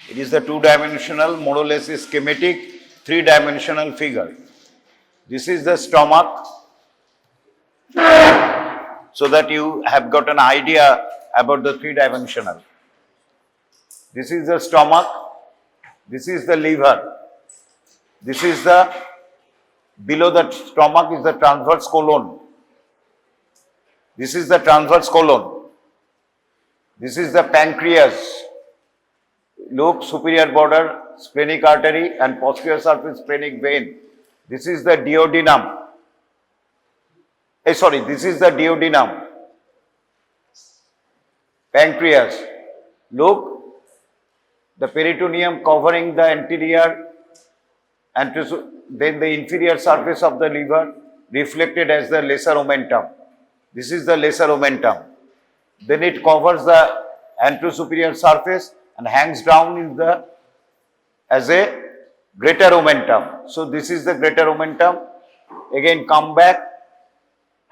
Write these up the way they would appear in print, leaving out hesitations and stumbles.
It is the two-dimensional, more or less schematic, three-dimensional figure. This is the stomach, so that you have got an idea about the three-dimensional. This is the stomach, this is the liver, this is the, below the stomach is the transverse colon. This is the transverse colon. This is the pancreas, lobe, superior border, splenic artery and posterior surface splenic vein. This is the duodenum. This is the duodenum. Pancreas, lobe, the peritoneum covering the anterior and then the inferior surface of the liver reflected as the lesser omentum. This is the lesser omentum. Then it covers the anterosuperior surface and hangs down in the as a greater omentum. So this is the greater omentum. Again come back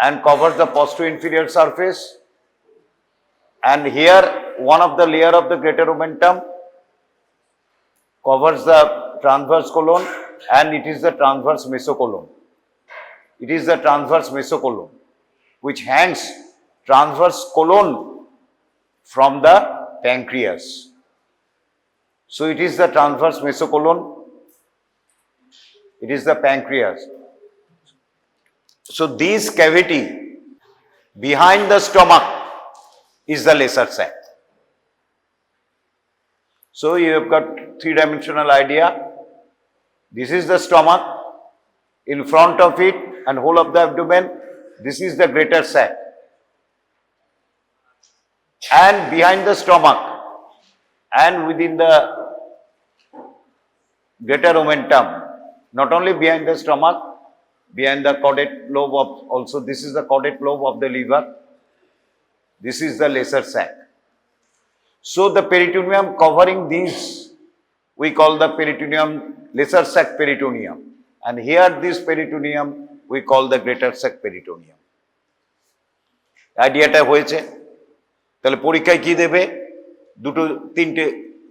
and covers the posterior inferior surface. And here one of the layer of the greater omentum covers the transverse colon, and it is the transverse mesocolon. It is the transverse mesocolon which hangs transverse colon from the pancreas. So it is the transverse mesocolon, it is the pancreas. So this cavity behind the stomach is the lesser sac. So you have got three-dimensional idea. This is the stomach, in front of it and whole of the abdomen, this is the greater sac. And behind the stomach and within the greater omentum, not only behind the stomach, behind the caudate lobe of also, this is the caudate lobe of the liver, this is the lesser sac. So the peritoneum covering these, we call the peritoneum lesser sac peritoneum, and here this peritoneum we call the greater sac peritoneum. আইডিয়াটা হয়েছে? তাহলে পরীক্ষায় কি দেবে?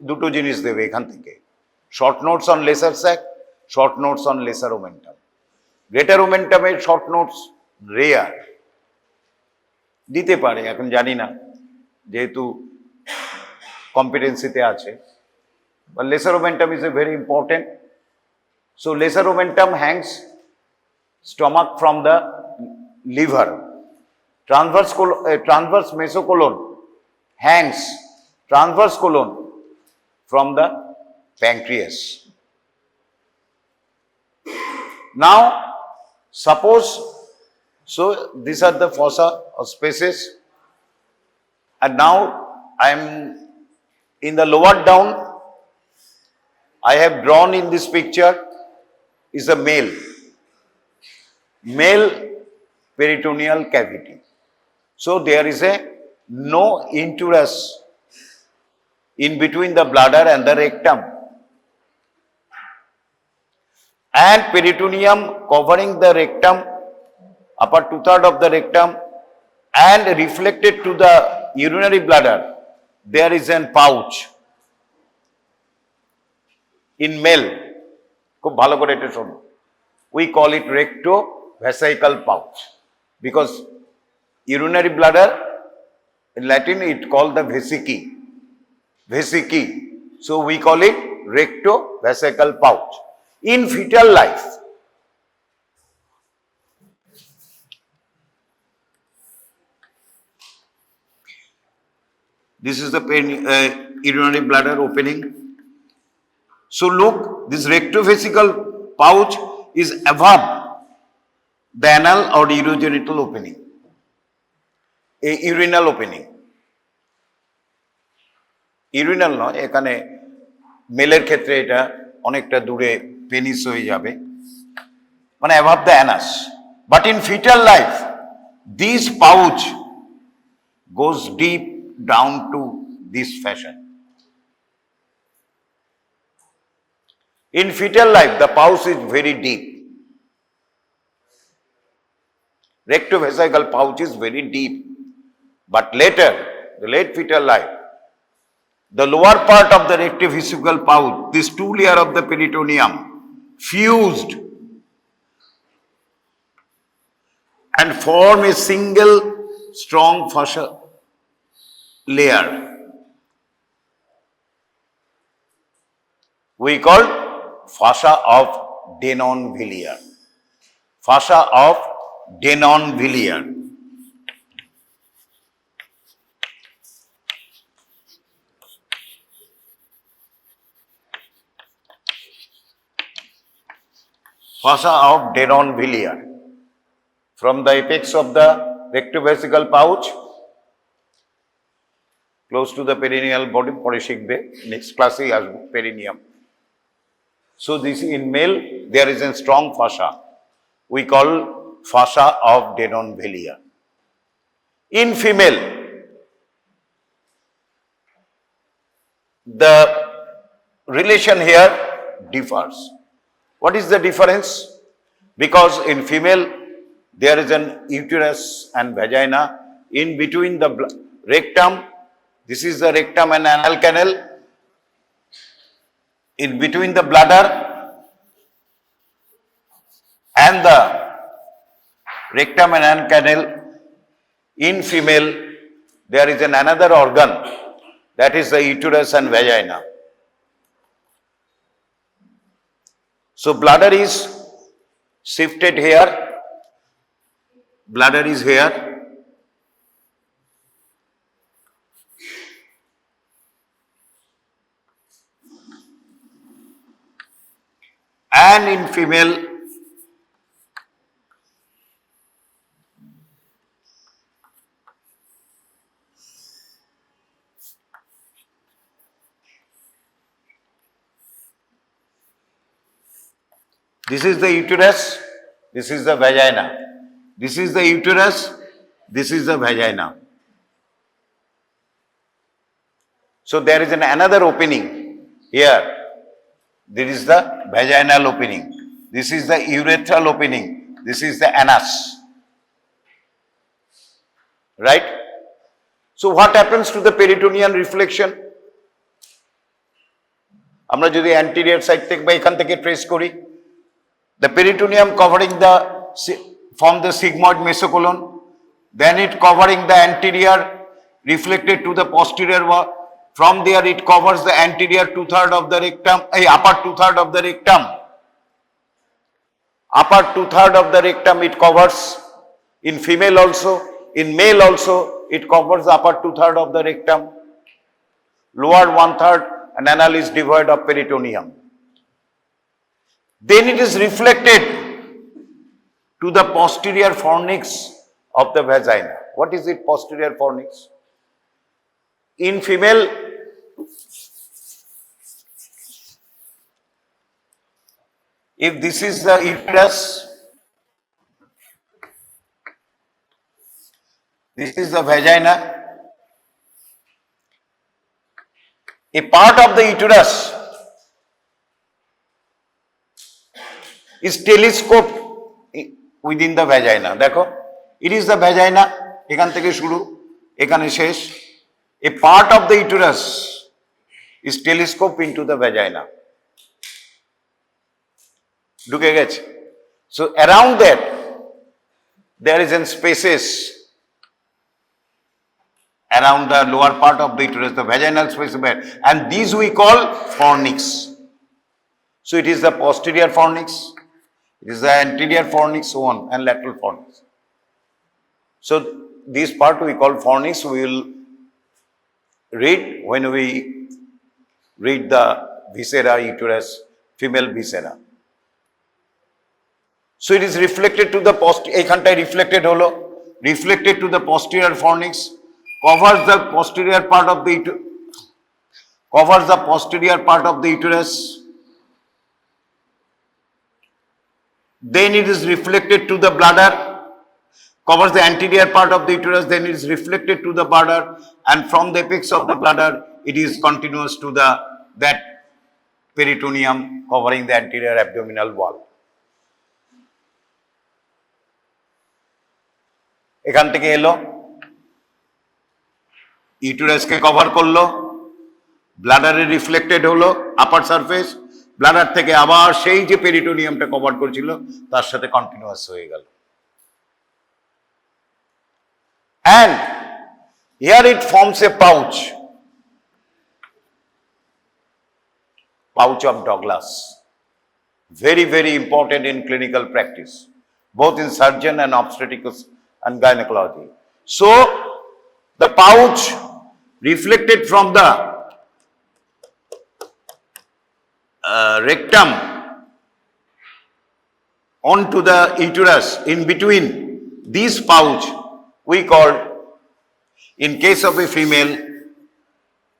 দুটো জিনিস দেবে এখান থেকে, short notes on lesser sac, short notes on lesser omentum. Greater ওমেন্টামের শর্ট নোটস রেয়ার, দিতে পারে, এখন জানি না যেহেতু কম্পিটেন্সিতে আছে। But lesser omentum is a very important. So lesser omentum hangs stomach from the liver. Transverse mesocolon hangs transverse colon from the pancreas. Now suppose, so these are the fossa or spaces, and now I am in the lower down. I have drawn in this picture is a male peritoneal cavity. So there is a no intrus in between the bladder and the rectum, and peritoneum covering the rectum, upper 2/3 of the rectum, and reflected to the urinary bladder. There is a pouch. In male, খুব ভালো করে এটা শোনো, we call it rectovesical pouch, because urinary bladder in Latin it called the vesicae. So we call it rectovesical pouch. In fetal life, this is the urinary bladder opening. So look, this rectovesical pouch is above the anal or urogenital opening, a urinal opening. Urinal নয়, এখানে মেলের ক্ষেত্রে এটা অনেকটা দূরে penis হয়ে যাবে, মানে above the anus. But in fetal life, this pouch goes deep down to this fashion. In fetal life, the pouch is very deep. Rectovesical pouch is very deep. But later, the late fetal life, the lower part of the rectovesical pouch, this two layer of the peritoneum fused and form a single strong fascia layer. We call fascia of Denonvilliers. Fascia of Denonvilliers. Fascia of Denonvilliers. From the apex of the rectovesical pouch, close to the perineal body, পরে শিখবে next class এ আসবো perineum. So this in male there is a strong fascia. We call fascia of Denonvilliers. In female, the relation here differs. What is the difference? Because in female there is an uterus and vagina. In between the rectum, this is the rectum and anal canal. In between the bladder and the rectum and anal canal, in female there is another organ, that is the uterus and vagina. So bladder is shifted here, bladder is here, and in female this is the uterus, this is the vagina. This is the uterus, this is the vagina. So there is another opening here. This is the vaginal opening. This is the urethral opening. This is the anus. Right? So what happens to the peritoneal reflection? আমরা যদি anterior side থেকে বা এখান থেকে trace করি, the peritoneum covering the from the sigmoid mesocolon, then it covering the anterior, reflected to the posterior wall. From there it covers the anterior 2/3 of the rectum, upper 2/3 of the rectum. Upper 2/3 of the rectum it covers. In female also, in male also, it covers the upper 2/3 of the rectum. Lower 1/3 and anal is devoid of peritoneum. Then it is reflected to the posterior fornix of the vagina. What is it, posterior fornix? In female, if this is the uterus, this is the vagina, a part of the uterus is telescoped within the vagina. দেখো, it is the vagina, এখান থেকে শুরু, এখানে শেষ. A part of the uterus is telescoped into the vagina. ঢুকে গেছে? So around that there is in spaces around the lower part of the uterus, the vaginal space, and these we call fornix. So it is the posterior fornix, it is the anterior fornix, so on, and lateral fornix. So this part we call fornix. We will read when we read the viscera, uterus, female viscera. So it is reflected to the এইখানটায় reflected হলো, reflected to the posterior fornix, covers the posterior part of the uterus. Then it is reflected to the bladder, covers the anterior part of the uterus, then it is reflected to the bladder, and from the apex of the bladder it is continuous to that peritoneum covering the anterior abdominal wall. এখান থেকে এলো, ইউটেরাসকে cover করলো, ব্লাডারে reflected হলো আপার surface, bladder থেকে আবার সেই যে পেরিটোনিয়ামটা cover করছিল তার সাথে কন্টিনিউয়াস হয়ে গেল। And here it forms a pouch of Douglas. Very, very important in clinical practice, both in surgeon and obstetrics and gynecology. So, the pouch reflected from the rectum onto the uterus. In between this pouch, we call, in case of a female,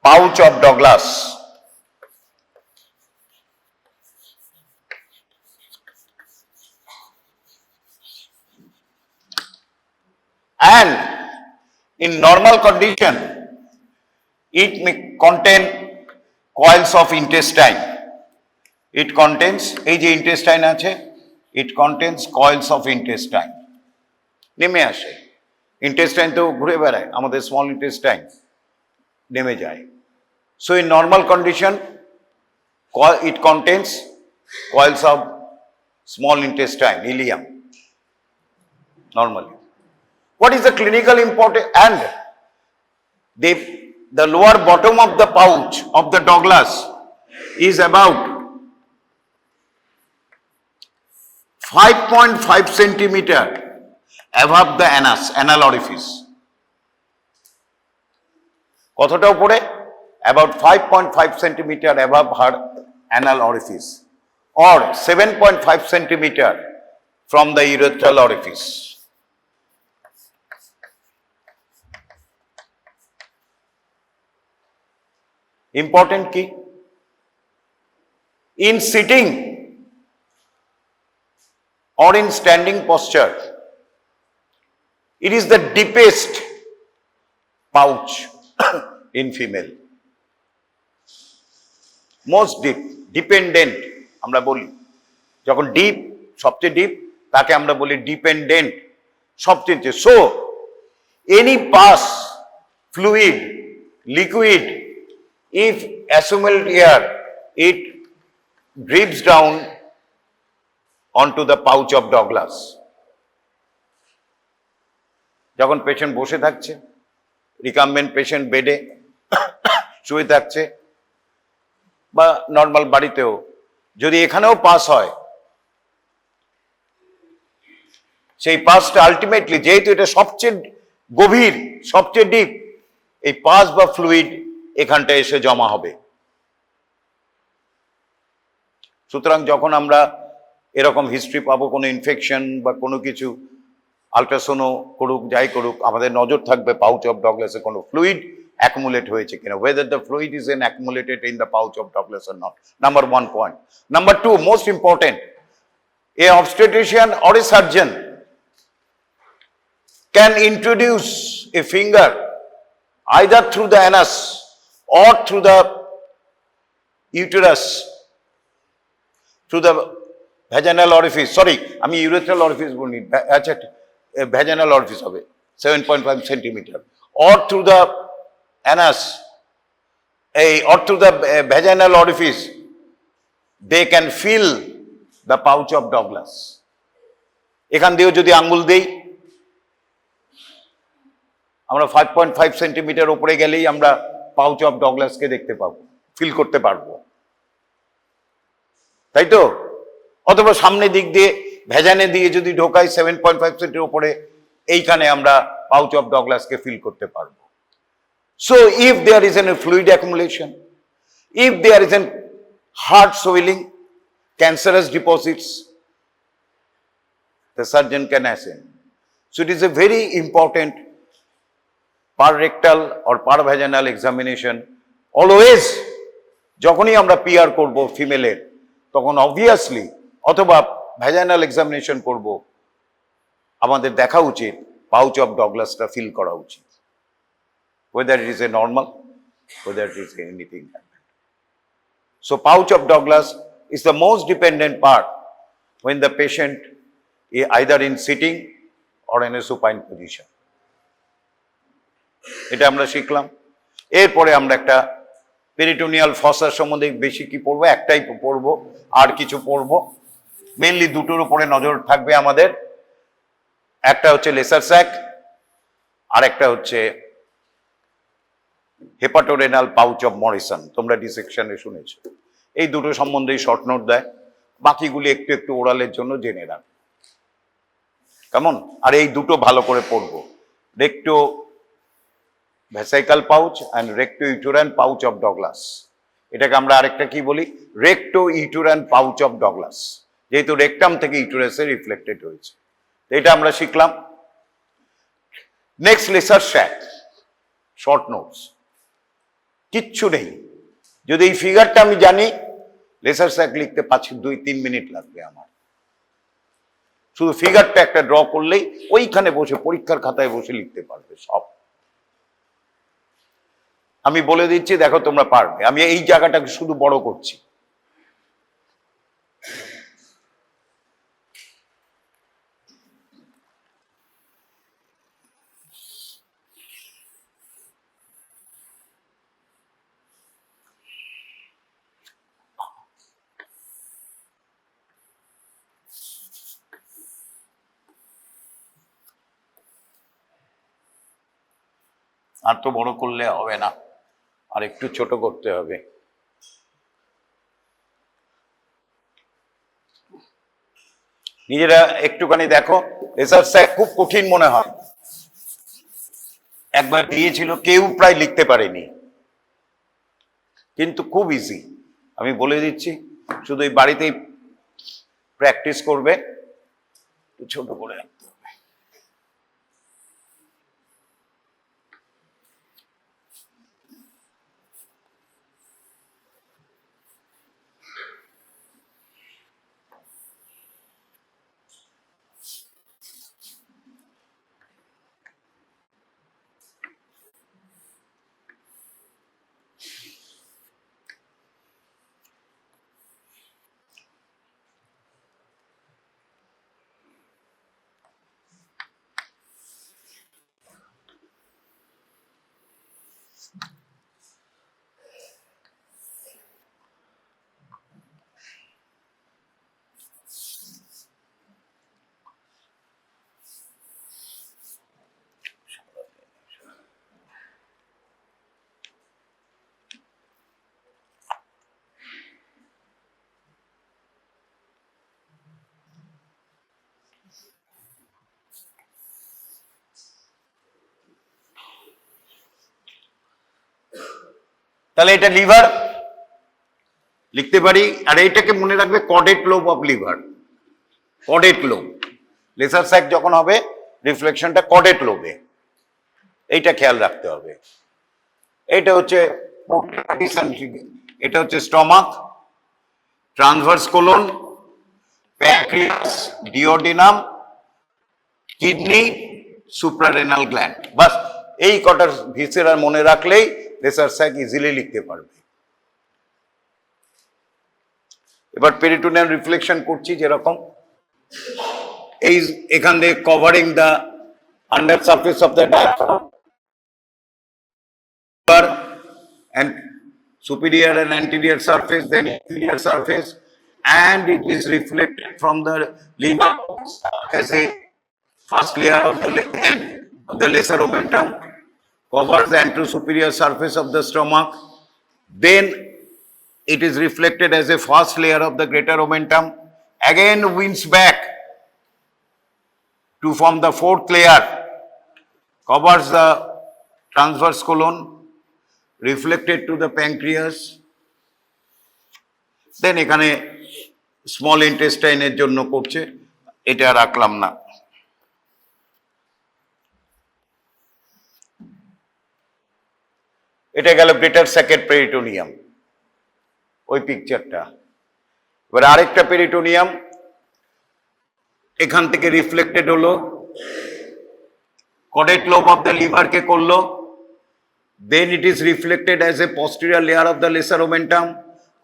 pouch of Douglas. And in normal condition, it may contain coils of intestine. It contains, এই যে intestine আছে, it contains coils of intestine. নেমে আসে, intestine তো ঘুরে বেড়ায়, আমাদের small intestine নেমে যায়. So in normal condition, it contains coils of small intestine, ileum, normally. What is the clinical importance? And the lower bottom of the pouch of the Douglas is about 5.5 centimeter above the anus, anal orifice. কতটা উপরে? About 5.5 centimeter above her anal orifice, or 7.5 centimeter from the urethral orifice. Important key. In sitting or in standing posture, it is the deepest pouch in female. Most deep, dependent আমরা বলি, যখন deep, সবচেয়ে deep, তাকে আমরা বলি dependent, সবচেয়ে। So any pus, fluid, liquid, if assumed air, it drips down onto the pouch of Douglas. যখন patient বসে থাকছে, রিকাম্বেন্ট পেশেন্ট বেডে শুয়ে থাকছে, বা নর্মাল বাড়িতেও যদি এখানেও পাস হয়, সেই পাসটা আলটিমেটলি, যেহেতু এটা সবচেয়ে গভীর, সবচেয়ে ডিপ, এই পাস বা ফ্লুইড এখানটা এসে জমা হবে। সুতরাং যখন আমরা এরকম হিস্ট্রি পাবো, কোনো ইনফেকশন বা কোনো কিছু, আলট্রাসোনো করুক, যাই করুক, আমাদের নজর থাকবে পাউচ অফ ডগলাসে কোনো ফ্লুইড অ্যাকুমুলেট হয়েছে কিনা, whether the fluid is accumulated in the pouch of Douglas or not. Number 1 point. Number 2, most important, a obstetrician or a surgeon can introduce a finger either through the anus or through the uterus, through the vaginal orifice. Sorry, আমি urethral orifice বলি, আচ্ছা, vaginal orifice হবে 7.5 centimeter, or through the anus, or through the vaginal orifice, they can feel the pouch of Douglas. এখান দিয়েও যদি আঙ্গুল দেই, আমরা 5.5 সেন্টিমিটার উপরে গেলেই আমরা পাউচ অফ ডগলাসকে দেখতে পাবো, ফিল করতে পারবো, তাই তো? অথবা সামনের দিক দিয়ে ভেজানে দিয়ে যদি ঢোকাই 7.5 সেন্টির উপরে, এইখানে আমরা পাউচ অফ ডগলাসকে ফিল করতে পারবো। So if there is a fluid accumulation, if there is a hard swelling, cancerous deposits, the surgeon can ascend. So it is a very important per rectal or per vaginal examination. Always যখনই আমরা PR করব ফিমেলের, তখন obviously, অথবা vaginal examination করব, আমাদের দেখা উচিত pouch of ডগলাসটা feel করা উচিত, whether it is a normal, whether it is anything. So pouch of Douglas is the most dependent part when the patient is either in sitting or in a supine position. এটা আমরা শিখলাম। এরপরে আমরা একটা peritoneal ফসা সম্বন্ধে বেশি কি পড়বো, একটাই পড়বো, আর কিছু পড়বো মেনলি দুটোর উপরে নজর থাকবে আমাদের। একটা হচ্ছে লেসার স্যাক, আর একটা হচ্ছে হেপাটোরেনাল পাউচ অফ মরিসন, তোমরা ডিসেকশনে শুনেছো। এই দুটো সম্বন্ধেই শর্ট নোট দেয়, বাকিগুলি একটু একটু ওরালের জন্য জেনে রাখ কেমন। আর এই দুটো ভালো করে পড়বো, recto vesical pouch and recto uterine pouch of Douglas. এটাকে আমরা আরেকটা কি বলি, recto uterine pouch of Douglas, যেহেতু রেকটাম থেকে ইউটেরাসে রিফ্লেক্টেড হয়েছে। এটা আমরা শিখলাম। Next lesser sac, short notes, কিচ্ছু নেই। যদি এই ফিগারটা আমি জানি, লেসার স্যাক লিখতে 2-3 মিনিট লাগবে আমার। শুধু ফিগারটা একটা ড্র করলেই ওইখানে বসে পরীক্ষার খাতায় বসে লিখতে পারবে সব। আমি বলে দিচ্ছি, দেখো তোমরা পারবে। আমি এই জায়গাটাকে শুধু বড় করছি। আর তো বড় করলে হবে না, আর একটু ছোট করতে হবে। নিজেরা একটুখানি দেখো, লেসার স্যাক খুব কঠিন মনে হয়, একবার দিয়েছিল কেউ প্রায় লিখতে পারেনি, কিন্তু খুব ইজি। আমি বলে দিচ্ছি, শুধু এই বাড়িতেই প্র্যাকটিস করবে, ছোট করে রাখতে হবে। তাহলে এটা লিভার লিখতে পারি, আর এইটাকে মনে রাখবে caudate lobe of liver. Caudate lobe, lesser sac যখন হবে রিফ্লেকশনটা কডেট লোবে, এইটা খেয়াল রাখতে হবে। এটা হচ্ছে এটা হচ্ছে stomach, transverse colon, pancreas, duodenum, kidney, suprarenal gland. বাস এই কটার ভিসেরা মনে রাখলেই লেসার স্যাক ইজিলি লিখতে পারবে। এবার পেরিটোনিয়াল রিফ্লেকশন করছি, যেরকম এই এখান থেকে covering the under surface of the diaphragm and superior and anterior surface, then inferior surface, and it is reflected from the liver as a first layer of the lesser omentum, covers the anterosuperior surface of the stomach, then it is reflected as a first layer of the greater omentum, again winds back to form the fourth layer, covers the transverse colon, reflected to the pancreas, then এখানে small ইন্টেস্টাইনের জন্য করছে, এটা রাখলাম না। এটা গেল greater স্যাকের peritoneum, ওই পিকচারটা। এবার আরেকটা পেরিটোনিয়াম এখান থেকে রিফ্লেক্টেড হলো, কডেট লোব অফ দ্য লিভারকে করলো, then it is reflected as a posterior layer of the lesser omentum,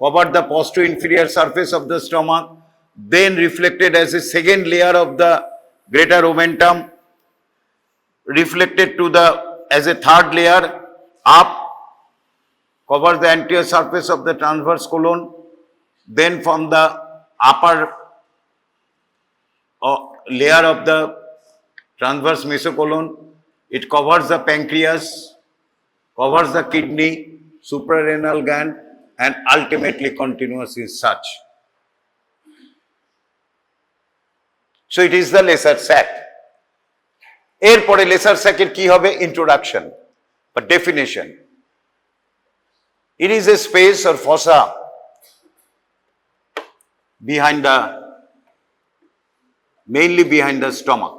covered the posterior-inferior surface of the stomach, then reflected as a second layer of the greater omentum, reflected to the as a third layer up, covers the anterior surface of the transverse colon, then from the upper layer of the transverse mesocolon, it covers the pancreas, covers the kidney, suprarenal gland, and ultimately continuous is such. So it is the lesser sac. এরপরে laser স্যাকের কি হবে? Introduction বা definition. It is a space or fossa mainly behind the stomach,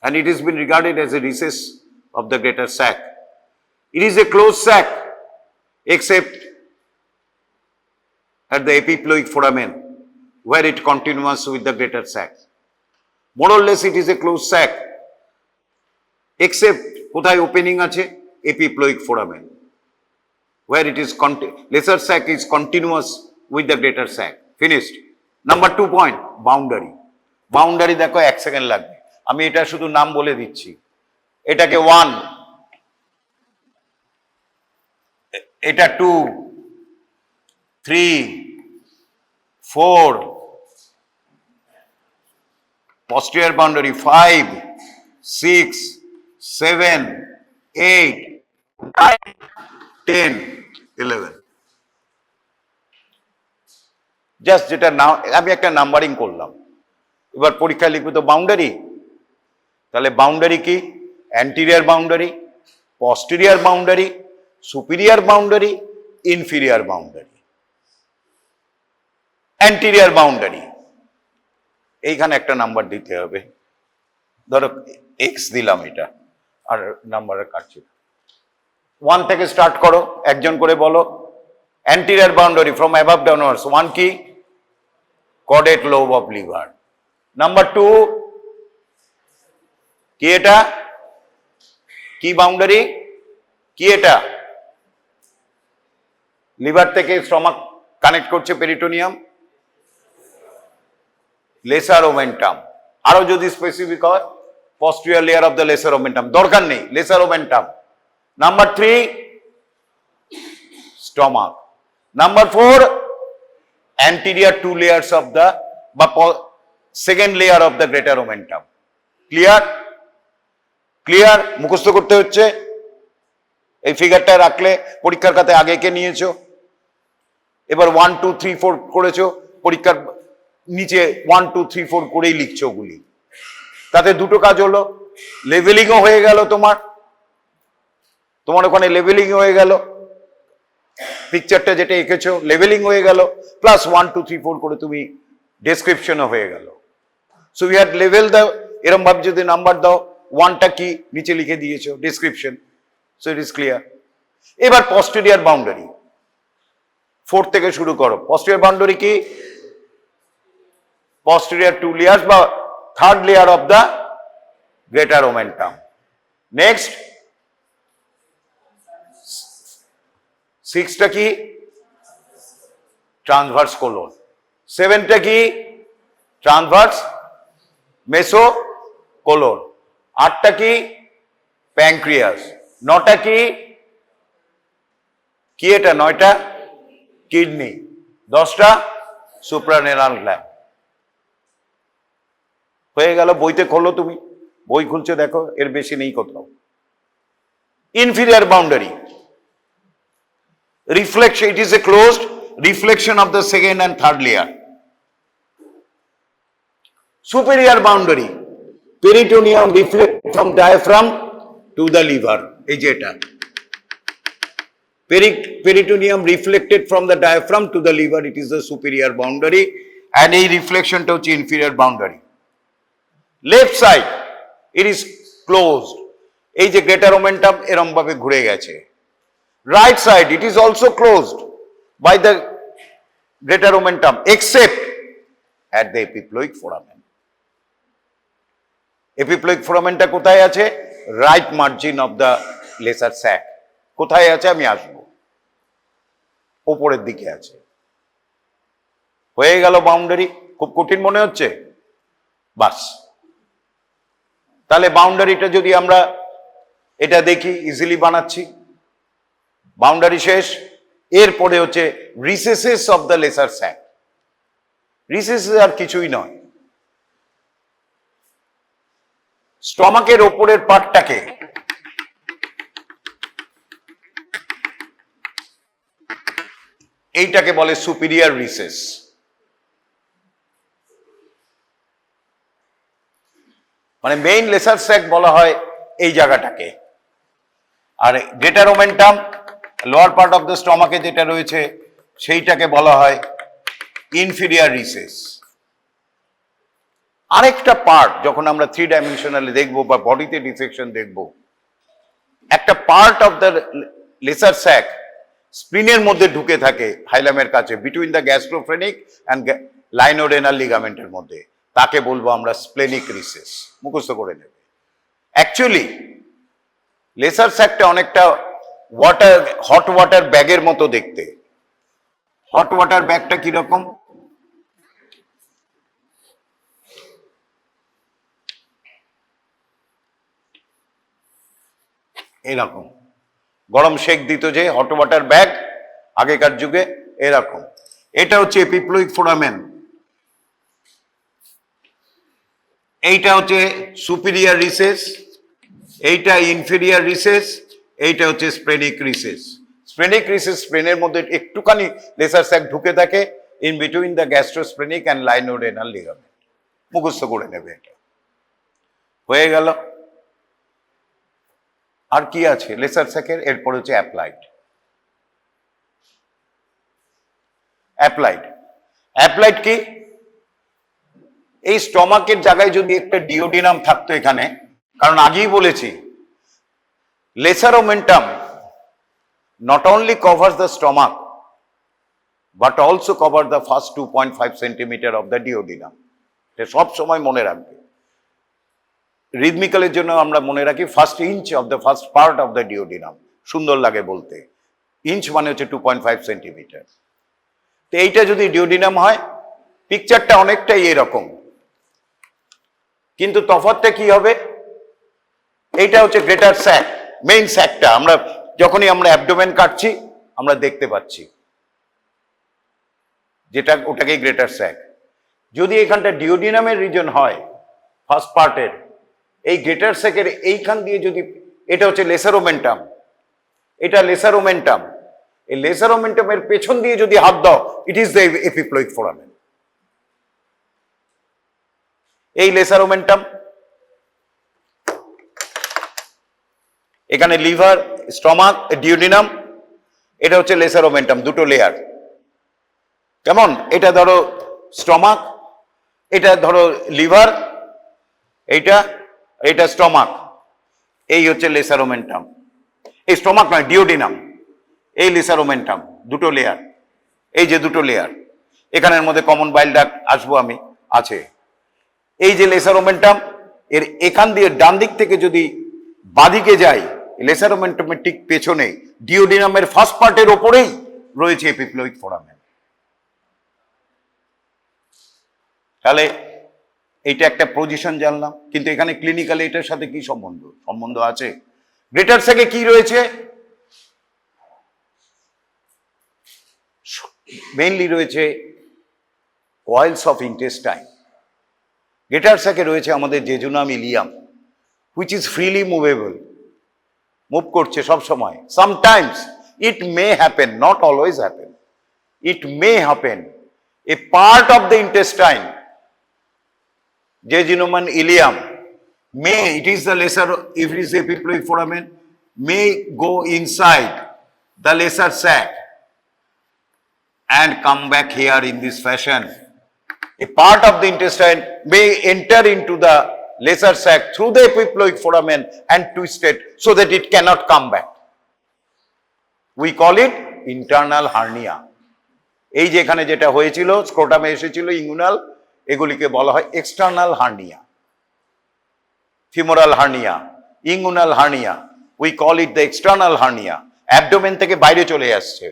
and it has been regarded as a recess of the greater sac. It is a closed sac except at the epiploic foramen where it continues with the greater sac. More or less it is a closed sac except কোথায় opening আছে? epiploic foramen where it is lesser sac is continuous with the greater sac. Finished. Number 2 point, boundary. Boundary দেখো 1 second লাগবে, আমি এটা শুধু নাম বলে দিচ্ছি। এটাকে 1, এটা 2, 3, 4, posterior boundary 5, 6, 7, 8, 9, 10, 11. জাস্ট যেটা না, আমি একটা নাম্বারিং করলাম। এবার পরীক্ষায় লিখবে তো বাউন্ডারি, তাহলে বাউন্ডারি কি? Anterior boundary, posterior boundary, superior boundary, inferior boundary. Anterior boundary এইখানে একটা নাম্বার দিতে হবে, ধরো এক্স দিলাম, এটা আর নাম্বারের কাটছি। 1 থেকে স্টার্ট করো, একজন করে বলো। Anterior boundary from above downwards, 1 কি? Chordate lobe of liver. Number 2 কি? এটা কি বাউন্ডারি? কি এটা? লিভার থেকে স্টমাক কানেক্ট করছে পেরিটোনিয়াম, লেসার ওমেন্টাম। আরো যদি স্পেসিফিক হয়, posterior layer of the lesser omentum, দরকার নেই, lesser omentum. Number 3 stomach. Number 4 anterior 2 layers of the second layer of the greater omentum. Clear? Clear? মুখস্থ করতে হচ্ছে। এই ফিগারটা রাখলে পরীক্ষার খাতে আগে কে নিয়েছো? এবার 1 2 3 4 করেছো, পরীক্ষার নিচে 1 2 3 4 করেই লিখছো ওগুলি। তাতে দুটো কাজ হলো, লেভেলিংও হয়ে গেল, তোমার ওখানে লেভেলিং হয়ে গেল, পিকচারটা যেটা এঁকেছো লেভেলিং হয়ে গেল, প্লাস 1 2 3 4 করে তুমি ডেসক্রিপশনও হয়ে গেল। সো উই হ্যাড লেভেল দাও, এরকম ভাবে যদি নাম্বার দাও, 1টা কি নিচে লিখে দিয়েছো, description. So it is clear. এবার পস্টেরিয়ার বাউন্ডারি 4 থেকে শুরু করো। পস্টেরিয়ার বাউন্ডারি কি? posterior 2 layers বা third layer of the greater omentum. Next 6টা কি? transverse colon. 7টা কি? transverse mesocolon. 8টা কি? pancreas. 9টা কি? কি এটা? 9টা কিডনি। 10টা suprarenal gland. হয়ে গেল। বইতে খোলো, তুমি বই খুলছো দেখো, এর বেশি নেই কোথাও। Inferior boundary reflection, it is a closed reflection of the second and third layer. Superior boundary peritoneum reflect from diaphragm to the liver. এই যে এটা peritoneum reflected from the diaphragm to the liver, it is the superior boundary, and এই রিফ্লেকশনটা হচ্ছে inferior boundary. Left side it is closed, এই যে greater omentum এরম ভাবে ঘুরে গেছে। Right side it is also closed by the greater omentum except at the epiploic foramen. Epiploic ফোরামেনটা কোথায় আছে? Right margin of the lesser sac. কোথায় আছে আমি আসবো, ওপরের দিকে আছে। হয়ে গেল বাউন্ডারি। খুব কঠিন মনে হচ্ছে? বাস, তাহলে বাউন্ডারিটা যদি আমরা এটা দেখি, ইজিলি বানাচ্ছি। বাউন্ডারি শেষ। এরপরে হচ্ছে recesses of the lesser sac. Recesses আর কিছুই নয়, স্টমাকের ওপরের পার্টটাকে এইটাকে বলে সুপিরিয়র রিসেস। মানে মেইন লেসার স্যাক বলা হয় এই জায়গাটাকে। আর greater omentum lower part of the স্টমাকে যেটা রয়েছে সেইটাকে বলা হয় ইনফিরিয়র রিসেস। আরেকটা পার্ট যখন আমরা 3 ডাইমেনশনালি দেখবো বা বডিতে ডিসেকশন দেখবো, একটা part of the lesser sac স্প্লিনের মধ্যে ঢুকে থাকে হাইলামের কাছে, between the gastrophrenic and lienorenal লিগামেন্টের মধ্যে, তাকে বলবো আমরা স্প্লেনিক রিসেস। মুখস্থ করে নেবে। অ্যাকচুয়ালি লেসার স্যাকটা অনেকটা হট ওয়াটার ব্যাগের মতো দেখতে। হট ওয়াটার ব্যাগটা কিরকম? এরকম গরম শেক দিত যে হট ওয়াটার ব্যাগ আগেকার যুগে, এরকম। এটা হচ্ছে এপিপ্লোইক ফোরামেন, এইটা হচ্ছে সুপিরিয়র রিসেস, এইটা ইনফেরিয়র রিসেস, এইটা হচ্ছে স্প্লেনিক রিসেস। স্প্লেনিক রিসেস স্প্লেনের মধ্যে একটুখানি লেসার স্যাক ঢুকে থাকে in between the gastrosplenic and lienorenal ligament. মুখস্থ করে নেবে। এটা হয়ে গেল। আর কি আছে লেসার স্যাকের? এরপর হচ্ছে অ্যাপ্লাইড। অ্যাপ্লাইড কি? এই স্টমাকের জায়গায় যদি একটা ডিওডিনাম থাকতো এখানে, কারণ আগেই বলেছি laser omentum not only covers the stomach but also cover the first 2.5 centimeter of the duodenum. এটা সব সময় মনে রাখবে। রিদমিক্যালের জন্য আমরা মনে রাখি first inch of the first part of the duodenum. সুন্দর লাগে বলতে। ইঞ্চ মানে হচ্ছে 2.5 সেন্টিমিটার। তো এইটা যদি ডিওডিনাম হয়, পিকচারটা অনেকটাই এরকম, কিন্তু তফাৎটা কি হবে? এইটা হচ্ছে গ্রেটার স্যাক, মেইন স্যাকটা আমরা যখনই আমরা অ্যাবডোমেন কাটছি আমরা দেখতে পাচ্ছি, যেটা ওটাকেই গ্রেটার স্যাক। যদি এখানটা ডিওডিনামের রিজন হয় ফার্স্ট পার্টের, এই গ্রেটার স্যাকের এইখান দিয়ে যদি, এটা হচ্ছে লেসার ওমেন্টাম, এটা লেসার ওমেন্টাম, এই লেসার ওমেন্টামের পেছন দিয়ে যদি হাত দাও, ইট ইজ দ্য এপিপ্লোইক ফোরামেন। এই লেসার ওমেন্টাম, এখানে লিভার, স্টমাক, ডিওডিনাম, এটা হচ্ছে লেসার ওমেন্টাম, দুটো লেয়ার। কেমন? এটা ধরো স্টমাক, এটা ধরো লিভার, এইটা স্টমাক, এই হচ্ছে লেসার ওমেন্টাম। এই স্টমাক নয়, ডিওডিনাম, এই লেসার ওমেন্টাম, দুটো লেয়ার। এই যে দুটো লেয়ার, এখানের মধ্যে কমন বাইল ডাক্ট আসবো আমি, আছে। এই যে লেসার ওমেন্টাম, এর এখান দিয়ে ডান দিক থেকে যদি বাদিকে যাই, লেসার ওমেন্টামের ঠিক পেছনে ডিওডিনামের ফার্স্ট পার্টের ওপরেই রয়েছে এপিপ্লোইক ফোরামেন। তাহলে এইটা একটা পজিশন জানলাম, কিন্তু এখানে ক্লিনিক্যালি এটার সাথে কি সম্বন্ধ আছে? গ্রেটার স্যাকে কি রয়েছে? মেইনলি রয়েছে কয়েলস অফ ইন্টেস্টাইন। গ্রেটার স্যাকে রয়েছে আমাদের jejunum Ilium, which is freely movable, move করছে সব সময়। Sometimes it may happen, not always happen, it may happen A part of the intestine, jejunum ileum may, it is the lesser, if it is a epipleutic foramen, may go inside the lesser sac and come back here in this fashion. A part of the intestine may enter into the lesser sac through the epiploic foramen and twist it so that it cannot come back. We call it internal hernia. এই যে এখানে যেটা হয়েছিল, স্ক্রোটামে এসেছিল inguinal, এগুলিকে বলা হয় external hernia, femoral hernia, inguinal hernia. We call it the external hernia. Abdomen থেকে বাইরে চলে আসছে,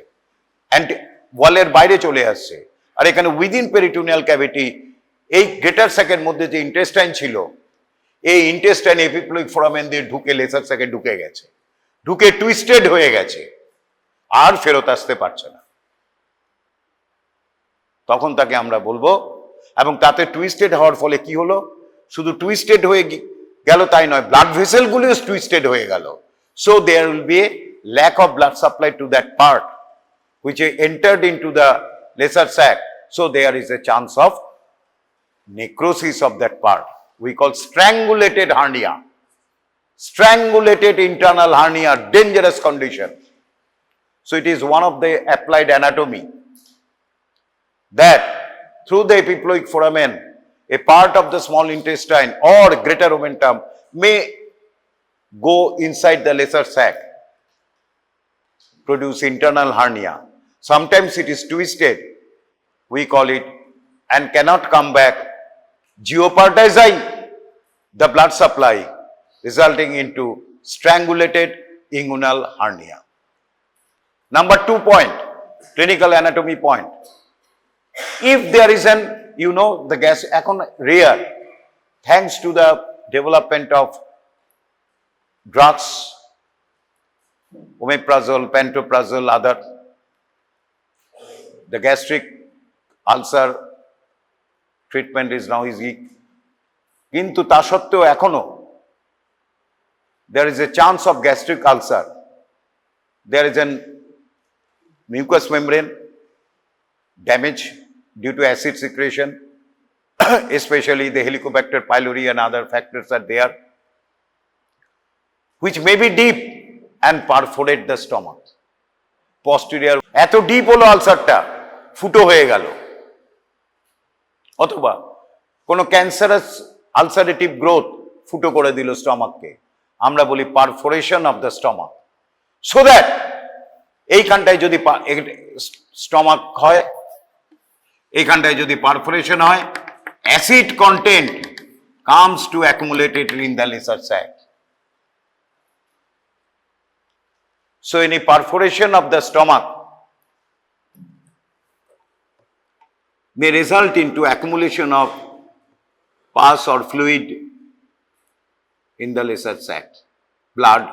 ওয়ালের বাইরে চলে আসছে। আর এখানে উইদিন পেরিটোনিয়াল ক্যাভিটি, এই গ্রেটার স্যাকের মধ্যে যে ইন্টেস্টাইন ছিল, এই ইন্টেস্টাইন এপিপ্লয়িক ফোরামেন দিয়ে ঢুকে লেসার স্যাকে ঢুকে গেছে, ঢুকে টুইস্টেড হয়ে গেছে, আর ফেরত আসতে পারছে না, তখন তাকে আমরা বলবো, এবং তাতে টুইস্টেড হওয়ার ফলে কি হলো, শুধু টুইস্টেড হয়ে গেল তাই নয়, ব্লাড ভেসেলগুলিও টুইস্টেড হয়ে গেল। So there will be a lack of blood supply to that part which entered into the lesser sac. So there is a chance of necrosis of that part. We call strangulated hernia. Strangulated internal hernia, dangerous condition. So it is one of the applied anatomy that through the epiploic foramen, a part of the small intestine or greater omentum may go inside the lesser sac, produce internal hernia. Sometimes it is twisted, we call it, and cannot come back, jeopardizing the blood supply, resulting into strangulated inguinal hernia. Number 2 point, clinical anatomy point. If there is an, the gas, এখন rare, thanks to the development of drugs, omeprazole, pantoprazole, other, the gastric ulcer treatment is now easy. কিন্তু তা সত্ত্বেও এখনো there is a chance of gastric ulcer. There is an mucous membrane damage due to acid secretion, especially the Helicobacter pylori and other factors are there, which may be deep and perforate the stomach. Posterior, এত deep হলো আলসারটা, ফুটো হয়ে গেল, অথবা কোনো cancerous ulcerative growth ফুটো করে দিল স্টমাককে, আমরা বলি perforation of the stomach. So that এইখানটায় যদি স্টমাক হয়, এইখানটায় যদি পারফোরেশন হয়, acid content comes to accumulated in the lesser sac. So any perforation of the stomach may result into accumulation of pus or fluid in the lesser sac, blood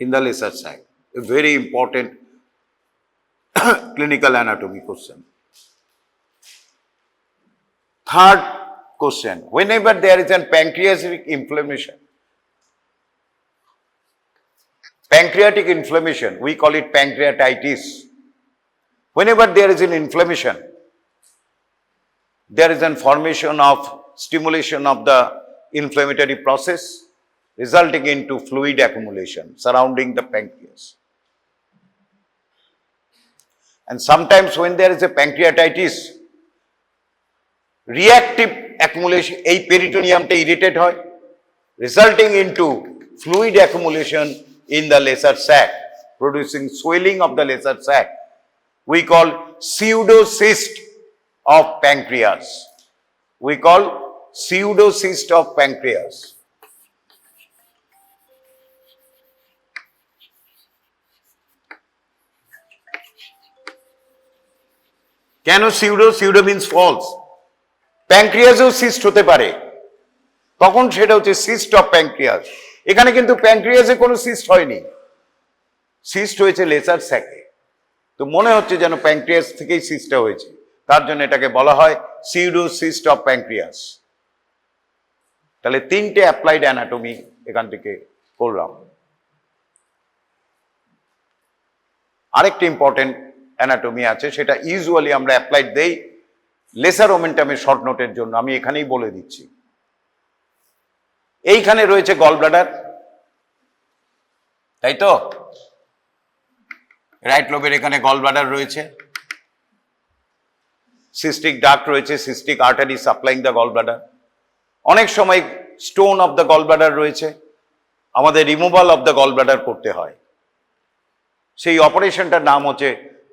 in the lesser sac. A very important clinical anatomy question. Third question, whenever there is a pancreatic inflammation, pancreatic inflammation, we call it pancreatitis. Whenever there is an inflammation, there is a formation of stimulation of the inflammatory process, resulting into fluid accumulation surrounding the pancreas. And sometimes when there is a pancreatitis, reactive accumulation, এই পেরিটোনিয়ামটা irritate হয়, resulting into fluid accumulation in the lesser sac, producing swelling of the lesser sac. We call pseudocyst of pancreas. We call pseudocyst of pancreas. কেন pseudo? Pseudo means false. প্যানক্রিয়াসেও cyst হতে পারে, তখন সেটা হচ্ছে cyst of pancreas. এখানে কিন্তু প্যানক্রিয়াসে কোনো সিস্ট হয়নি, সিস্ট হয়েছে লেসার স্যাকে। তো মনে হচ্ছে যেন প্যানক্রিয়াস থেকেই সিস্টটা হয়েছে, তার জন্য এটাকে বলা হয় সিউডোসিস্ট অফ প্যানক্রিয়াস। তাহলে 3টে অ্যাপ্লাইড অ্যানাটমি এখান থেকে করলাম। আরেকটা ইম্পর্টেন্ট অ্যানাটমি আছে, সেটা ইউজুয়ালি আমরা অ্যাপ্লাইড দেই লেসার ওমেন্টামের শর্ট নোটের জন্য, আমি এখানেই বলে দিচ্ছি। এইখানে রয়েছে গল ব্লাডার, তাই তো? রাইট লোবের এখানে গল ব্লাডার রয়েছে, সিস্টিক ডাক্ট রয়েছে, cystic artery supplying the gallbladder. অনেক সময় stone of the gallbladder রয়েছে, আমাদের removal of the gallbladder করতে হয়। সেই অপারেশনটার নাম হচ্ছে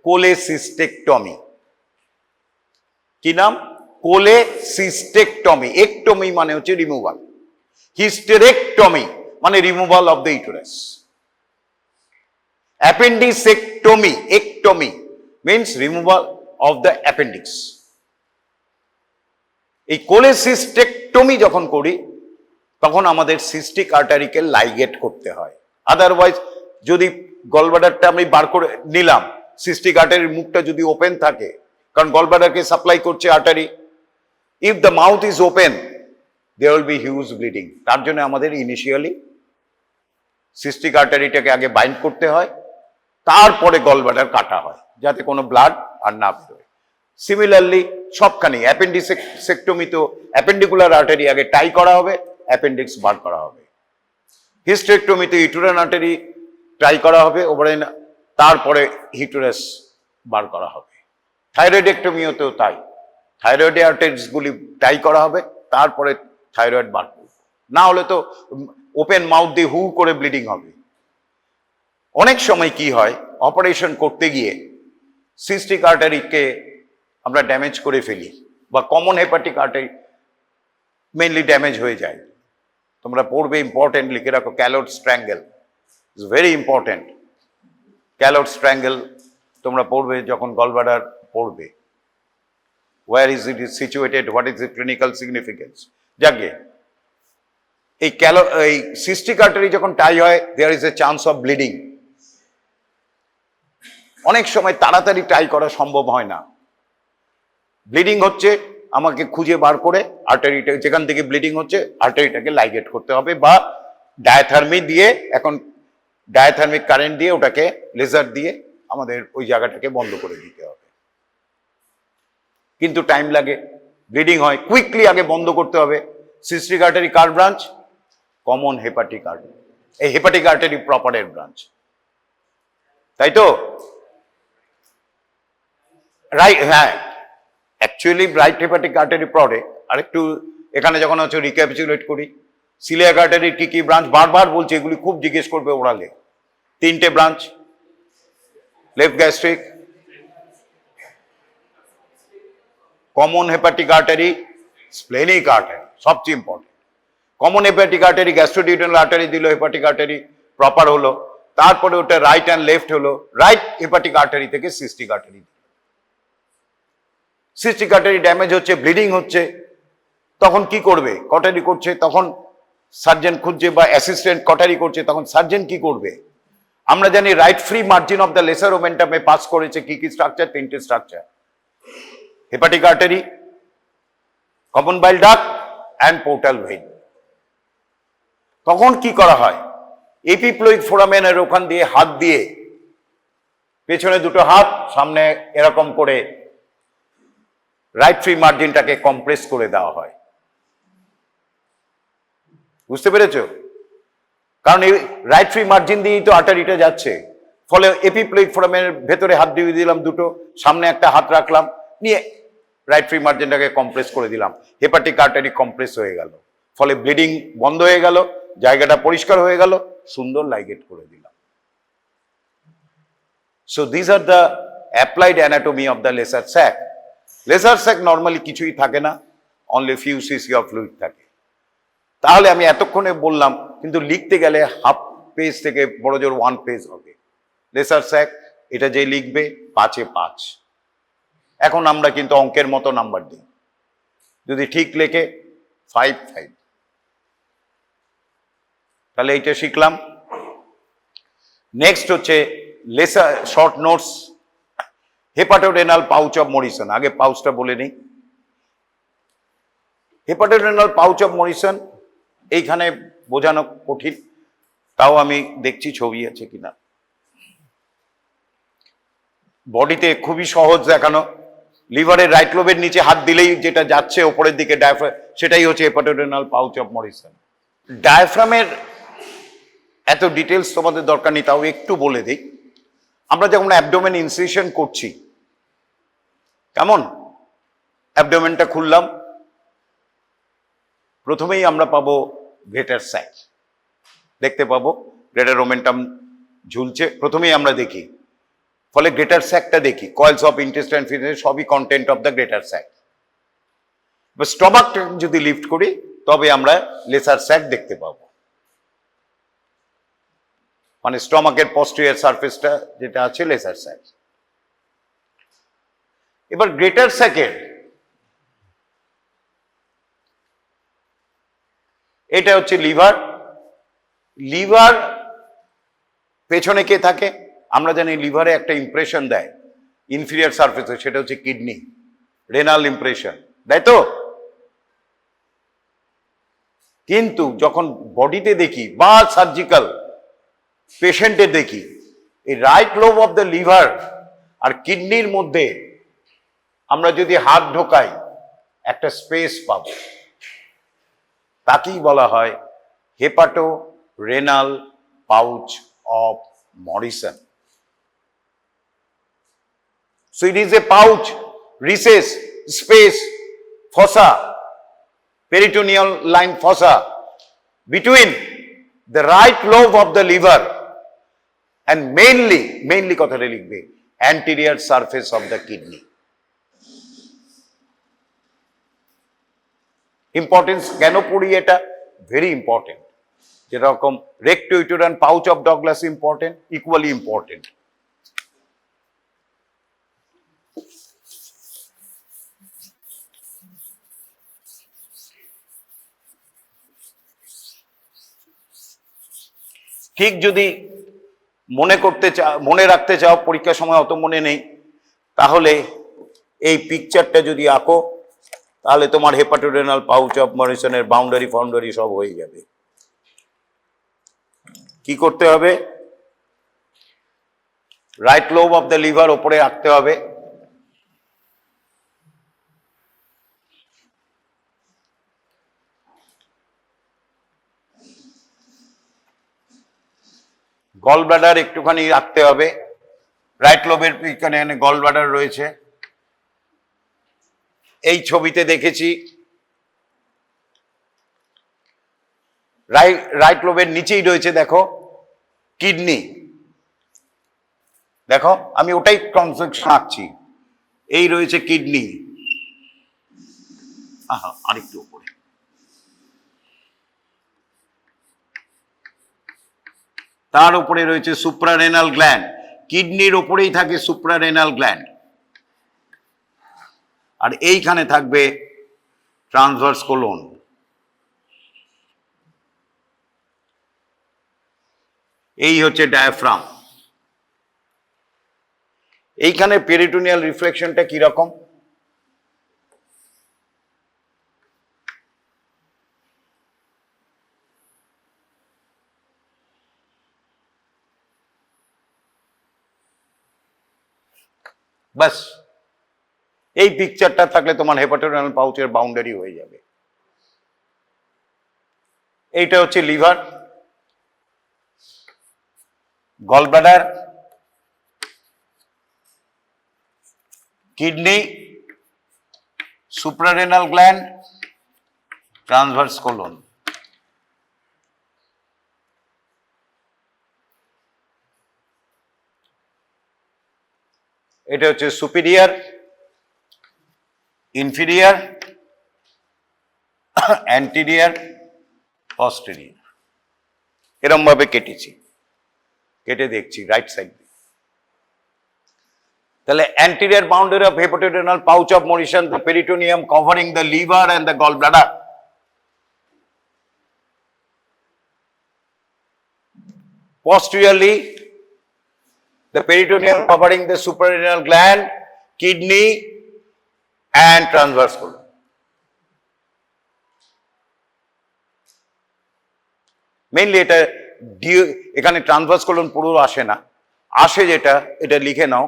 কোলেসিস্টেকটমি। কি নাম? কোলেসিস্টেকটমি। একটমি মানে হচ্ছে রিমুভাল, হিস্টেরেকটমি মানে removal of the uterus, appendicectomy, ectomy means removal of the appendix. এই কোলেসিস্টেকটমি যখন করি তখন আমাদের সিস্টিক আর্টারিকে লাইগেট করতে হয়। আদারওয়াইজ যদি গলব্লাডারটা আমি বার করে নিলাম, সিস্টিক আর্টারির মুখটা যদি ওপেন থাকে, কারণ গলব্লাডারকে সাপ্লাই করছে artery, if the mouth is open there will be huge bleeding. তার জন্য আমাদের ইনিশিয়ালি সিস্টিক আর্টারিটাকে আগে বাইন্ড করতে হয়, তারপরে গলব্লাডার কাটা হয় যাতে কোনো ব্লাড আর না বেরোয়। সিমিলারলি সবখানে অ্যাপেন্ডিসেক্টমিতেও অ্যাপেন্ডিকুলার আর্টারি আগে টাই করা হবে, অ্যাপেন্ডিক্স বার করা হবে। হিস্টেরেক্টমিতে ইউটেরাইন আর্টারি টাই করা হবে ওভারেন, তারপরে হিউটেরাস বার করা হবে। থাইরয়েডেক্টমিতেও তাই, থাইরয়েড আর্টারিসগুলি টাই করা হবে, তারপরে থাইরয়েড বার করব, না হলে তো ওপেন মাউথ দিয়ে হু করে ব্লিডিং হবে। অনেক সময় কি হয়, অপারেশন করতে গিয়ে সিস্টিক আর্টারিকে আমরা ড্যামেজ করে ফেলি, বা common hepatic artery mainly damage হয়ে যায়। তোমরা পড়বে, ইম্পর্টেন্ট লিখে রাখো, ক্যালোড স্ট্র্যাঙ্গেল ইজ ভেরি ইম্পর্টেন্ট। ক্যালোড স্ট্র্যাঙ্গেল তোমরা পড়বে যখন গলব্লাডার পড়বে। Where is it situated? What is the clinical significance? যাকে এই সিস্টিক আর্টারি যখন টাই হয়, there is a chance of bleeding. অনেক সময় তাড়াতাড়ি টাই করা সম্ভব হয় না, ব্লিডিং হচ্ছে, আমাকে খুঁজে বার করে আর্টারিটা যেখান থেকে ব্লিডিং হচ্ছে আর্টারিটাকে লাইগেট করতে হবে, বা ডায়াথার্মি দিয়ে, এখন ডায়াথার্মিক কারেন্ট দিয়ে ওটাকে লেজার দিয়ে আমাদের ওই জায়গাটাকে বন্ধ করে দিতে হবে। কিন্তু টাইম লাগে, ব্লিডিং হয়, কুইকলি আগে বন্ধ করতে হবে। সিস্টিক আর্টারি কার ব্রাঞ্চ? Common hepatic artery. এই হেপাটিক আর্টারি প্রপারের ব্রাঞ্চ, তাই তো? রাইট, হ্যাঁ, অ্যাকচুয়ালি রাইট হেপাটিক আর্টারি প্রডে। আরেকটু এখানে যখন হচ্ছে রিক্যাপিচুলেট করি, সিলিয়াক আর্টারির কি কি ব্রাঞ্চ বারবার বলছে, এগুলি খুব জিজ্ঞেস করবে ওরালে। 3টে branch, left gastric, common hepatic artery, splenic artery, সবচেয়ে important. Common hepatic artery gastroduodenal artery দিল, হেপাটিক আর্টারি প্রপার হলো, তারপরে ওটা রাইট অ্যান্ড লেফট হলো, রাইট হেপাটিক আর্টারি থেকে cystic artery. Cystic artery damage হচ্ছে, ব্লিডিং হচ্ছে, তখন কি করবে? কটারি করছে, তখন সার্জন খুঁজছে, বা অ্যাসিস্ট্যান্ট কটারি করছে, তখন সার্জন কি করবে? আমরা জানি right free margin of the lesser ওমেন্টামে পাস করেছে কি কি স্ট্রাকচার? 3টে structure, hepatic artery, common bile duct and portal vein. তখন কি করা হয়? এপিপ্লোইক ফোরামেনের ওখান দিয়ে হাত দিয়ে, পেছনে দুটো হাত, সামনে এরকম করে রাইট ফ্রি মার্জিনটাকে কম্প্রেস করে দেওয়া হয়। বুঝতে পেরেছো? কারণ এই রাইট ফ্রি মার্জিন দিয়েই তো আর্টারিটা যাচ্ছে, ফলে এপিপ্লোইক ফোরামের ভেতরে হাত দিয়ে দিলাম দুটো, সামনে একটা হাত রাখলাম, নিয়ে রাইট ফ্রি মার্জিনটাকে কম্প্রেস করে দিলাম, হেপাটিক আর্টারি কম্প্রেস হয়ে গেল, ফলে ব্লিডিং বন্ধ হয়ে গেল, জায়গাটা পরিষ্কার হয়ে গেল, সুন্দর লাইগেট করে দিলাম। So this are the applied anatomy of the lesser sac. Lesser sac normally কিছুই থাকে না, only few cc of fluid থাকে। তাহলে আমি এতক্ষণে বললাম, কিন্তু লিখতে গেলে হাফ পেজ থেকে বড় জোর 1 পেজ হবে। লেসার স্যাক, এটা যে লিখবে 5-এ 5। এখন আমরা কিন্তু অঙ্কের মতো নাম্বার দিই, যদি ঠিক লেখে 5-5। তাহলে এইটা শিখলাম। নেক্সট হচ্ছে lesser short notes, hepatorenal pouch of Morison. আগে পাউচটা বলে নিই। হেপাটোরেনাল পাউচ অফ মরিসন এইখানে বোঝানো কঠিন, তাও আমি দেখছি ছবি আছে কিনা। বডিতে খুবই সহজ দেখানো, লিভারের রাইট লোবের নিচে হাত দিলেই যেটা যাচ্ছে ওপরের দিকে ডায়াফ্রাম, সেটাই হচ্ছে হেপাটোরেনাল পাউচ অফ মরিসন। ডায়াফ্রামের এত ডিটেলস তোমাদের দরকার নেই, তাও একটু বলে দিই। আমরা যখন অ্যাবডোমেন ইনসিশন করছি, কেমন, অ্যাবডোমেনটা খুললাম, প্রথমেই আমরা পাবো গ্রেটার স্যাক, দেখতে পাবো গ্রেটার ওমেন্টাম ঝুলছে, প্রথমেই আমরা দেখি, ফলে গ্রেটার স্যাকটা দেখি, কয়েলস অফ ইন্টেস্টাইন সবই content of the greater sac. স্টমাকটা যদি লিফট করি তবে আমরা লেসার স্যাক দেখতে পাবো, মানে স্টমাকের পস্টেরিয়র সারফেসটা যেটা আছে লেসার স্যাক। এবার গ্রেটার স্যাকের এটা হচ্ছে লিভার। লিভার পেছনে কে থাকে? আমরা জানি লিভারে একটা ইমপ্রেশন দেয় ইনফিরিয়র সারফেসে, সেটা হচ্ছে কিডনি, রেনাল ইমপ্রেশন, তাই তো? কিন্তু যখন বডিতে দেখি বা সার্জিক্যাল পেশেন্টে দেখি, এই right lobe of the liver আর কিডনির মধ্যে আমরা যদি হাত ঢোকাই একটা স্পেস পাব, তাকেই বলা হয় hepato renal pouch of Morrison. So it is a pouch, recess, space, fossa, peritoneal line fossa between the right lobe of the liver and mainly কথাটা লিখবে anterior surface of the kidney. Importance কেন পড়ি এটা? Very important. যেরকম rectouterine pouch of Douglas important, equally important. ঠিক যদি মনে রাখতে চাও, পরীক্ষার সময় অত মনে নেই, তাহলে এই পিকচারটা যদি আঁকো, তাহলে তোমার হেপাটোরেনাল পাউচ অফ মরিসনের বাউন্ডারি ফাউন্ডারি সব হয়ে যাবে। কি করতে হবে? Right lobe of the liver ওপরে আঁকতে হবে, গল ব্লাডার একটুখানি রাখতে হবে, রাইট লোবের এখানে গল ব্লাডার রয়েছে। এই ছবিতে দেখেছি রাইট লোবের নিচেই রয়েছে দেখো কিডনি। দেখো আমি ওটাই কনসেপশন আঁকছি। এই রয়েছে কিডনি, আরেকটু উপরে। তার উপরে রয়েছে সুপ্রারেনাল গ্ল্যান্ড। কিডনির উপরেই থাকে সুপ্রারেনাল গ্ল্যান্ড, আর এইখানে থাকবে ট্রান্সভার্স কোলন। এই হচ্ছে ডায়াফ্রাম। এইখানে পেরিটোনিয়াল রিফ্লেকশনটা কিরকম? বাস এই পিকচারটা থাকলে তোমার হেপাটোরেনাল পাউচের বাউন্ডারি হয়ে যাবে। এইটা হচ্ছে liver, gallbladder, kidney, suprarenal gland, transverse colon. এটা হচ্ছে সুপিরিয়র, ইনফিরিয়র, অ্যান্টিরিয়র, পস্টেরিয়র। এরম ভাবে কেটেছি, কেটে দেখছি রাইট সাইড। তাহলে anterior boundary of hepatorenal pouch of Morrison, the peritoneum covering the liver and the gallbladder. Posteriorly, the peritoneum covering the suprarenal gland, kidney and transverse colon. Mainly এটা এখানে transverse colon পুরো আসে না, আসে যেটা, এটা লিখে নাও,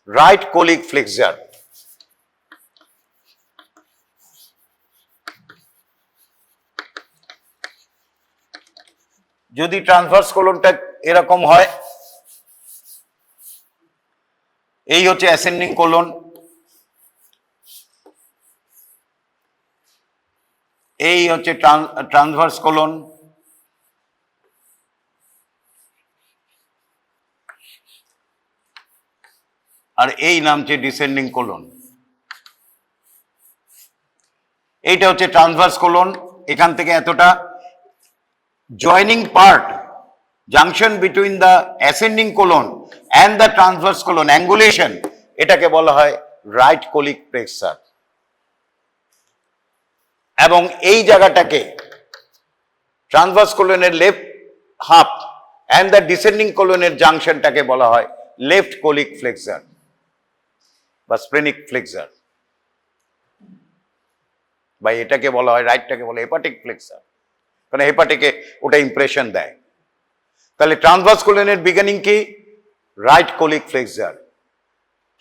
রাইট কোলিক ফ্লেক্সার। যদি ট্রান্সভার্স কোলনটা এরকম হয়, এই হচ্ছে অ্যাসেন্ডিং কোলন, এই হচ্ছে ট্রান্সভার্স কোলন, আর এই নামছে ডিসেন্ডিং কোলন। এইটা হচ্ছে ট্রান্সভার্স কোলন, এখান থেকে এতটা joining part, junction between the ascending colon and the transverse colon, angulation, এটাকে বলা হয় রাইট কোলিক প্লেক্সার। এবং এই জায়গাটাকে ট্রান্সভার্স কোলনের left half and the descending কোলনের জাংশনটাকে বলা হয় লেফট কোলিক ফ্লেক্সার বা স্প্লেনিক ফ্লেক্সার, বা এটাকে বলা হয়, রাইটটাকে বলে হেপাটিক ফ্লেক্সার, কারণ হেপাটিকে ওটা ইমপ্রেশন দেয়। তাহলে ট্রান্সভার্স কোলনের বিগিনিং কি? রাইট কোলিক ফ্লেক্সার,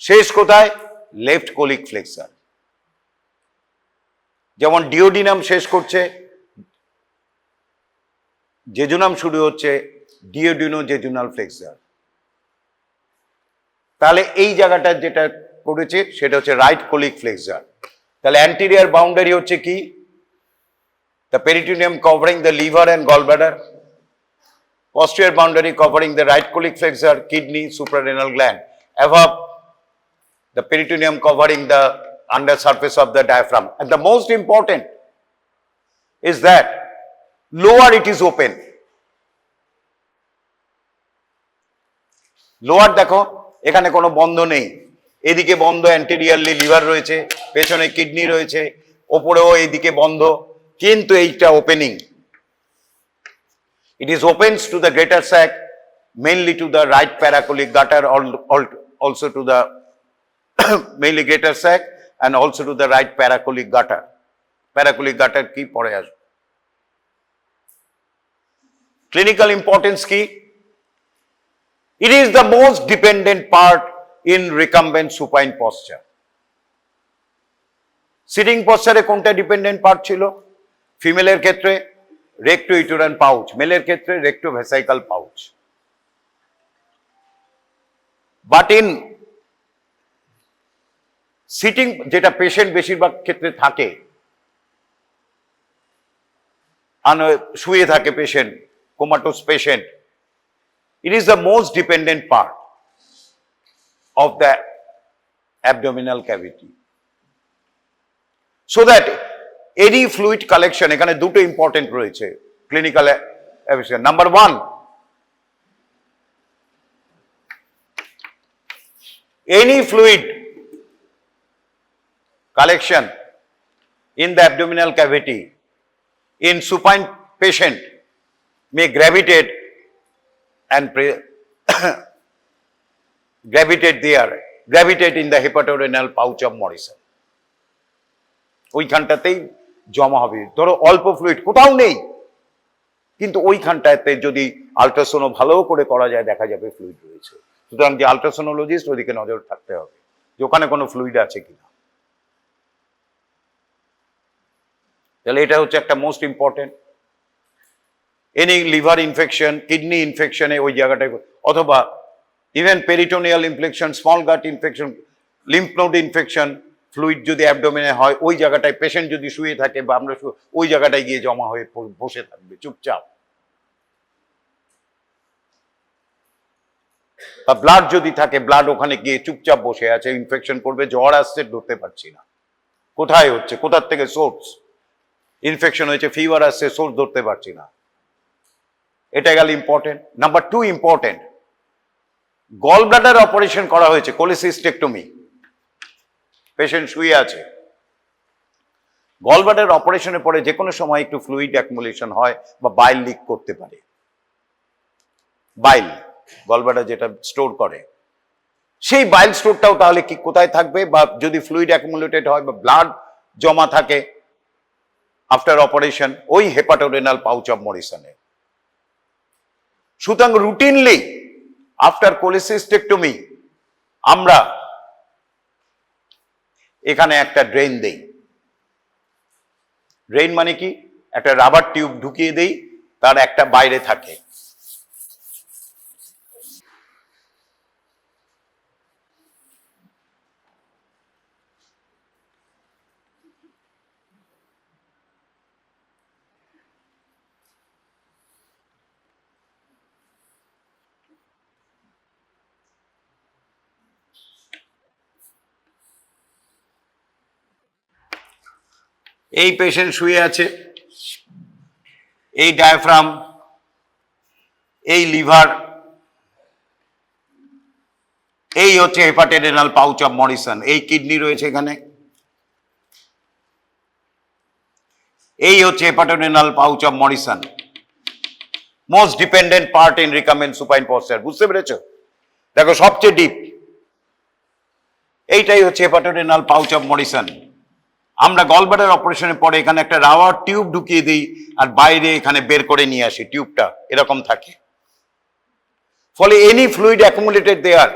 শেষ কোথায়? Left colic flexor. যেমন ডিওডিনাম শেষ করছে, জেজুনাম শুরু হচ্ছে ডিওডিনো জেজুনাল ফ্লেক্সার। তাহলে এই জায়গাটা যেটা করেছে সেটা হচ্ছে রাইট কোলিক ফ্লেক্সার। তাহলে অ্যান্টেরিয়র বাউন্ডারি হচ্ছে কি? The peritoneum covering the liver and gallbladder, posterior boundary covering the right colic flexure, kidney, suprarenal gland, above the peritoneum covering the under surface of the diaphragm. And the most important is that lower it is open. Lower দেখো এখানে কোনো বন্ধ নেই, এদিকে বন্ধ, anteriorly liver রয়েছে, পেছনে kidney রয়েছে, ওপরেও এইদিকে বন্ধ, কিন্তু এইটা opening. It is opens to the greater sac, mainly to the right paracolic gutter, also to the mainly greater sac and also to the right paracolic gutter. Paracolic gutter কি পরে আসবে। Clinical importance কি? It is the most dependent part in recumbent supine posture. Sitting পশ্চারে কোনটা dependent part ছিল? ফিমেলের ক্ষেত্রে recto uterine pouch, মেলের ক্ষেত্রে recto vesical pouch. But in sitting, যেটা পেশেন্ট বেশিরভাগ ক্ষেত্রে থাকে, শুয়ে থাকে patient, comatose patient, it is the most dependent part of the abdominal cavity, so that any fluid collection, এখানে দুটো ইম্পর্টেন্ট রয়েছে clinical evidence. Number 1, any fluid collection in the abdominal cavity in supine patient may gravitate and gravitate in the hepatorenal pouch of Morrison. ওইখানটাতেই জমা হবে। ধরো অল্প fluid কোথাও নেই, কিন্তু ওইখানটাতে যদি আল্ট্রাসোনো ভালো করে করা যায় দেখা যাবে ফ্লুইড রয়েছে। সুতরাং যে আল্ট্রাসোনোলজিস্ট ওদিকে নজর থাকতে হবে যে ওখানে কোনো ফ্লুইড আছে কিনা। তাহলে এটা হচ্ছে একটা most important. Any liver infection, kidney ইনফেকশনে ওই জায়গাটায়, অথবা even peritoneal infection, small gut infection, lymph node infection, fluid যদি অ্যাবডোমেনে হয় ওই জায়গাটায় পেশেন্ট যদি শুয়ে থাকে বা আমরা ওই জায়গাটায় গিয়ে জমা হয়ে বসে থাকবে চুপচাপ। বা ব্লাড যদি থাকে, ব্লাড ওখানে গিয়ে চুপচাপ বসে আছে, ইনফেকশন করবে, জ্বর আসছে, ধরতে পারছি না কোথায় হচ্ছে, কোথার থেকে সোর্স, ইনফেকশন হয়েছে, ফিভার আসছে, সোর্স ধরতে পারছি না। এটা গেল important. Number 2 important, gallbladder operation করা হয়েছে, কোলিসিস্টেক্টমি, পেশেন্ট শুয়ে আছে। গল ব্লাডার অপারেশনের পরে যে কোনো সময় একটু ফ্লুইড অ্যাকুমুলেশন হয় বা বাইল লিক করতে পারে। বাইল গল ব্লাডার যেটা স্টোর করে, সেই বাইল স্টোরটাও তাহলে কি কোথায় থাকবে, বা যদি ফ্লুইড অ্যাকুমুলেটেড হয় বা ব্লাড জমা থাকে আফটার অপারেশন, ওই হেপাটোরেনাল পাউচ অফ মরিসনে। সুতরাং রুটিনলি আফটার কোলিসিস্টেক্টমি আমরা এখানে একটা ড্রেন দেই। ড্রেন মানে কি? একটা রাবার টিউব ঢুকিয়ে দেই, তার একটা বাইরে থাকে। এই পেশেন্ট শুয়ে আছে, এই ডায়াফ্রাম, এই লিভার, এই হচ্ছে হেপাটোরেনাল পাউচ অফ মরিসন, এই কিডনি রয়েছে এখানে, এই হচ্ছে hepatorenal pouch of Morison. Most dependent part in recumbent supine posture. বুঝতে পেরেছো? দেখো সবচেয়ে ডিপ এইটাই হচ্ছে হেপাটোরেনাল পাউচ অফ মরিসন। আমরা গলব্লাডার অপারেশনের পরে এখানে একটা রাবার টিউব ঢুকিয়ে দিই আর বাইরে এখানে বের করে নিয়ে আসি, টিউবটা এরকম থাকে। ফলে এনি ফ্লুইড অ্যাকুমুলেটেড দেয়ার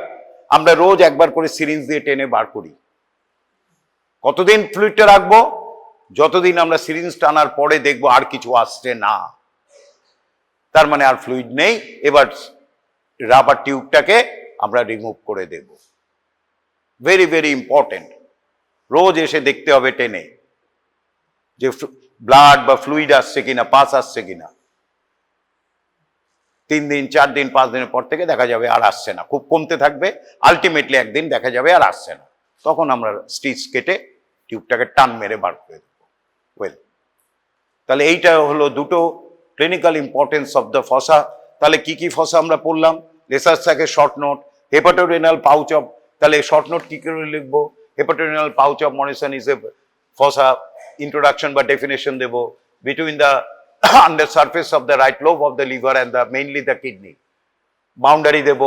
আমরা রোজ একবার করে সিরিঞ্জ দিয়ে টেনে বার করি। কতদিন ফ্লুইডটা রাখবো? যতদিন আমরা সিরিঞ্জ টানার পরে দেখবো আর কিছু আসছে না, তার মানে আর ফ্লুইড নেই, এবার রাবার টিউবটাকে আমরা রিমুভ করে দেব। Very very important. রোজ এসে দেখতে হবে টেনে যে ব্লাড বা ফ্লুইড আসছে কিনা, পাস আসছে কিনা। 3 দিন 4 দিন 5 দিনের পর থেকে দেখা যাবে আর আসছে না, খুব কমতে থাকবে, আলটিমেটলি একদিন দেখা যাবে আর আসছে না, তখন আমরা স্টিচ কেটে টিউবটাকে টান মেরে বার করে দেবো। ওয়েল, তাহলে এইটা হলো দুটো clinical importance of the fossa. তাহলে কি কি ফসা আমরা পড়লাম? লেসার স্যাকের short note, hepatorenal pouch of, তাহলে শর্ট নোট কি করে লিখবো? Hepatorenal pouch of Morison is a fossa, introduction বা ডেফিনেশন দেবো, between the under surface of the right lobe of the liver and the mainly the kidney, boundary দেব,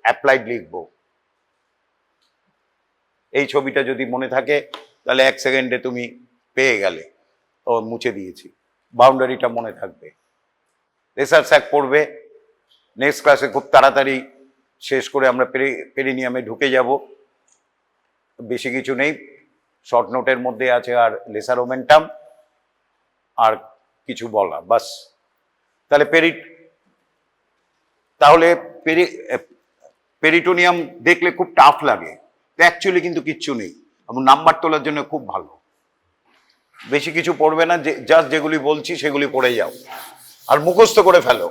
applied লিখব। এই ছবিটা যদি মনে থাকে তাহলে 1 সেকেন্ডে তুমি পেয়ে গেলে, ও মুছে দিয়েছি, বাউন্ডারিটা মনে থাকবে। লেসার স্যাক পড়বে, নেক্সট ক্লাসে খুব তাড়াতাড়ি শেষ করে আমরা পেরিনিয়ামে ঢুকে যাব। বেশি কিছু নেই, শর্ট নোটের মধ্যে আছে আর লেসার ওমেন্টাম আর কিছু বলা বাস। তাহলে পেরিটোনিয়াম দেখলে খুব টাফ লাগে, অ্যাকচুয়ালি কিন্তু কিচ্ছু নেই, এবং নাম্বার তোলার জন্য খুব ভালো। বেশি কিছু পড়বে না, জাস্ট যেগুলি বলছি সেগুলি পড়ে যাও আর মুখস্থ করে ফেলো।